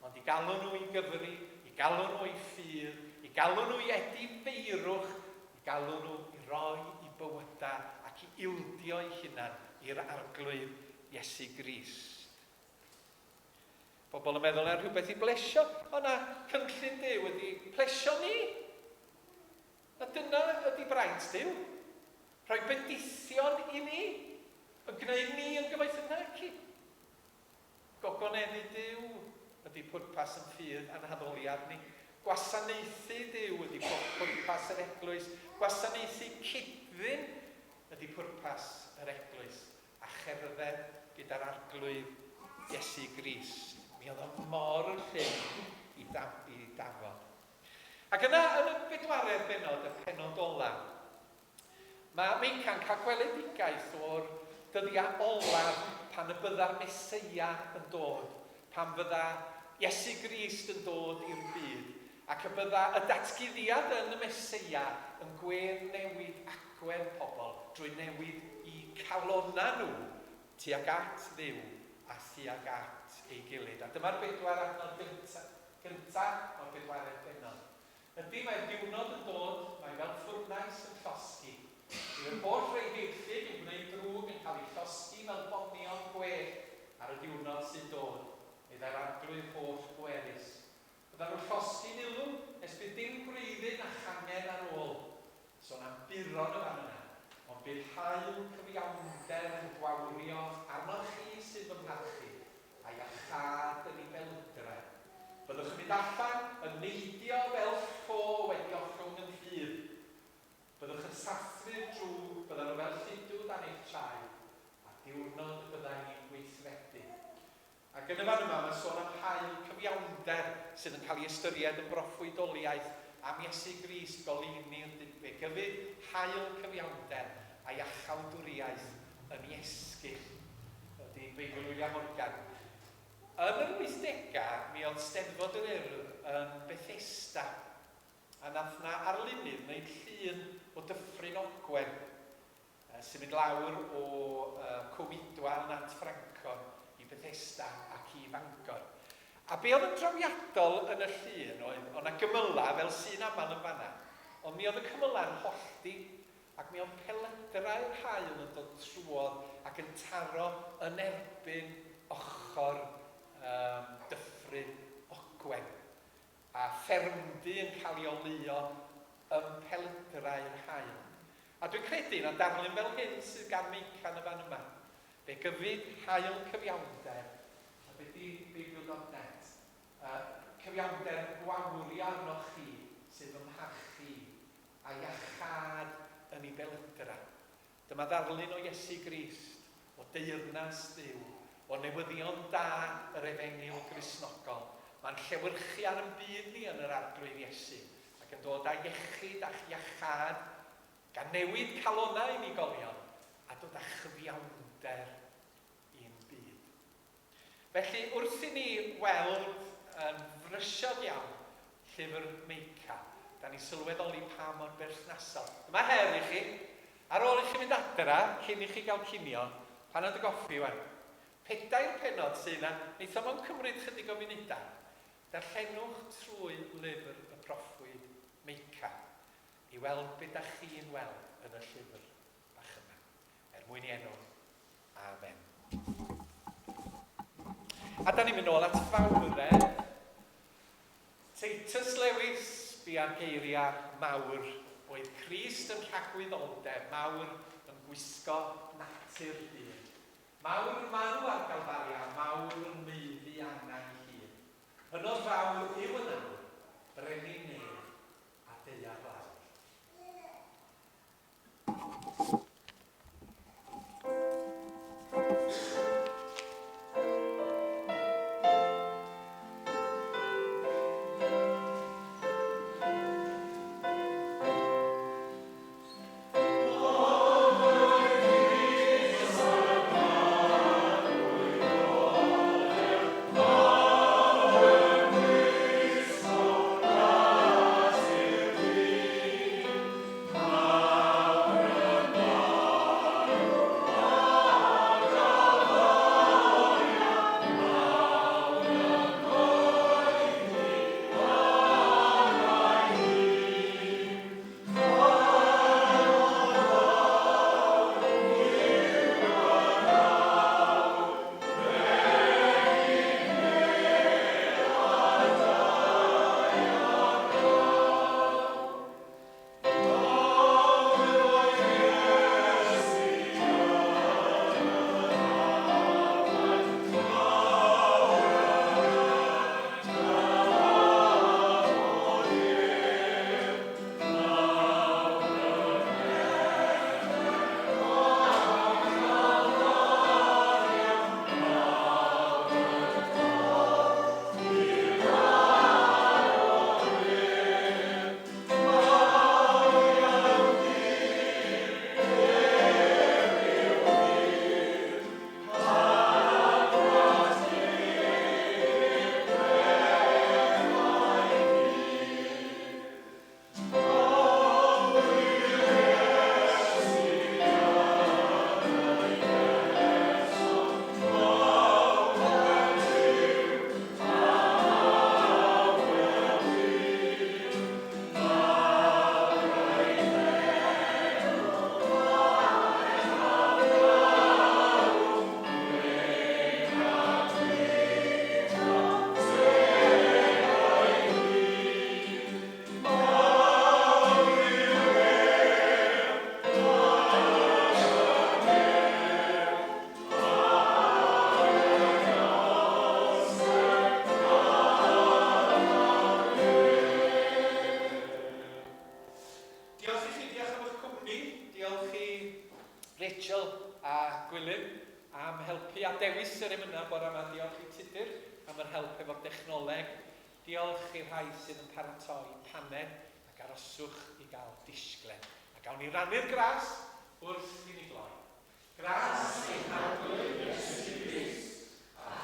Ond i galw nhw i gyfri, i galw nhw i ffydd, i galw nhw i edi feirwch, i galw nhw i roi i bywyda ac i ildio eu hunan i'r arglwydd Iesu Grist. Pobl yn meddwl na rhywbeth i blesio, ond na cynllun Duw ydy plesio ni. A dyna ydy braint Duw. Rhoi bendithion i ni. Yn gwneud ni yn gyfoethynau ci. Gogoneddu Duw ydy pwrpas yn ffydd a'n haddoliad ni. Gwasanaethu Duw ydy pwrpas yr eglwys. Gwasanaethu cydfyn ydy pwrpas yr eglwys. A cherdded gyda'r arglwydd Iesu Grist. Mi oedd o'n mor yn llyn i dafod. Ac yna yn y bedwaredd benod, y penod ola, mae Meica'n cael gweledigaeth o'r dyddiau olaf pan y bydda'r Meseia yn dod, pan bydda Iesu Grist yn dod i'r byd, ac y bydda y datguddiad yn y Meseia yn newid agwedd pobl drwy newid i calonna nhw tuag at Dduw a tuag at ei gilydd. A dyma'r bedwar adnod gyntaf o'r bedwaredd benod. Ydy mae'r diwrnod yn dod, mae fel ffwrnais yn llosgi. Bydd yr holl rei heiffig yn gwneud drwg yn cael ei llosgi fel bonion gwell ar y diwrnod sy'n dod. Bydd yr arglwydd holl gwerus. Byddan nhw'n llosgi nilw, nes bydd dim gwreiddyn a changen ar ôl. Sôn am buron y fan yna. Ond bydd hael cyfiawnder yn gwawrio arnoch chi sydd yn marchu, a'i achad yn ei beldra. Byddwch yn mynd allan yn neidio fel ffo wedi ollwng yn ffydd. Byddwch yn sathru drwy diwrnod y byddai ni'n gweithredu. Ac yn y fan yma, mae sôn am hael cyfiawnder sydd yn cael ei ystyried yn broffwydoliaeth am Iesu Grist golini'r dibig. Gyfyd hael cyfiawnder a iachawdwriaeth yn iesgyn. Ydy Beibl William Morgan. Yn yr 80au, mi oedd Steddfod yr Urdd yn Bethesda. A nath na arlunydd wneud llun o Dyffryn Ogwen sy'n mynd lawr o Cwm Idwal nat Ffrancon i Bethesda ac i Fangor. A be oedd yn drawiadol yn y llun oedd na gymyla fel sy'n aml yn fanna. Ond mi oedd y cymyla'n hollti ac mi oedd peledrau'r haul yn dod trwodd ac yn taro yn erbyn ochr Dyffryn Ogwen. A ffermdy yn cael ei oleuo ym peledrau'r haul. A dwi'n credu na darlun fel hyn sydd gan Meica yn y fan yma. Fe gyfyd hael cyfiawnder, a beth i Beibl.net, cyfiawnder gwawrio arnoch chi sydd ym mhachu a iachad yn ei beledra. Dyma ddarlun o Iesu Grist, o deyrnas Duw, o newyddion da yr Efengyl Gristnogol. Mae'n llewyrchu ar yn byd ni yn yr arglwydd Iesu, ac yn dod â iechyd a'ch iachad, gan newid calonau unigolion, a dod â chyfiawnder i'n byd. Felly, wrth i ni weld yn frysiodd iawn llyfr Meica, da ni sylweddoli pa mor berthnasol. Dyma her i chi, ar ôl i chi mynd adra, cyn i chi gael cinio, paned y goffi wan. 4 pennod sy'n yna, neitho mo'n cymryd chydig o munudau. Darllenwch trwy lyfr y proffwyd Meica, i weld beth da chi'n weld yn y llyfr bach yma. Mwyn i enw. Amen. A da ni'n mynd nôl at fawrau. Titus Lewis bu ar geiriau mawr oedd Crist yn rhagwyddoldeb, mawr yn gwisgo natur dyn. Mawr yn marw ar Galfaria, mawr yn meiddi angen hun. Hynod fawr yw yn awr, brenin nef a deiar lawr. Oh eistedd am yna bore yma. Diolch i Tudur am yr help efo'r dechnoleg. Diolch i'r rhai sydd yn paratoi paned ac aroswch i gael disglen. A gawn ni rannu'r gras wrth i ni gloi. Gras ein cadwyn Iesu Grist, a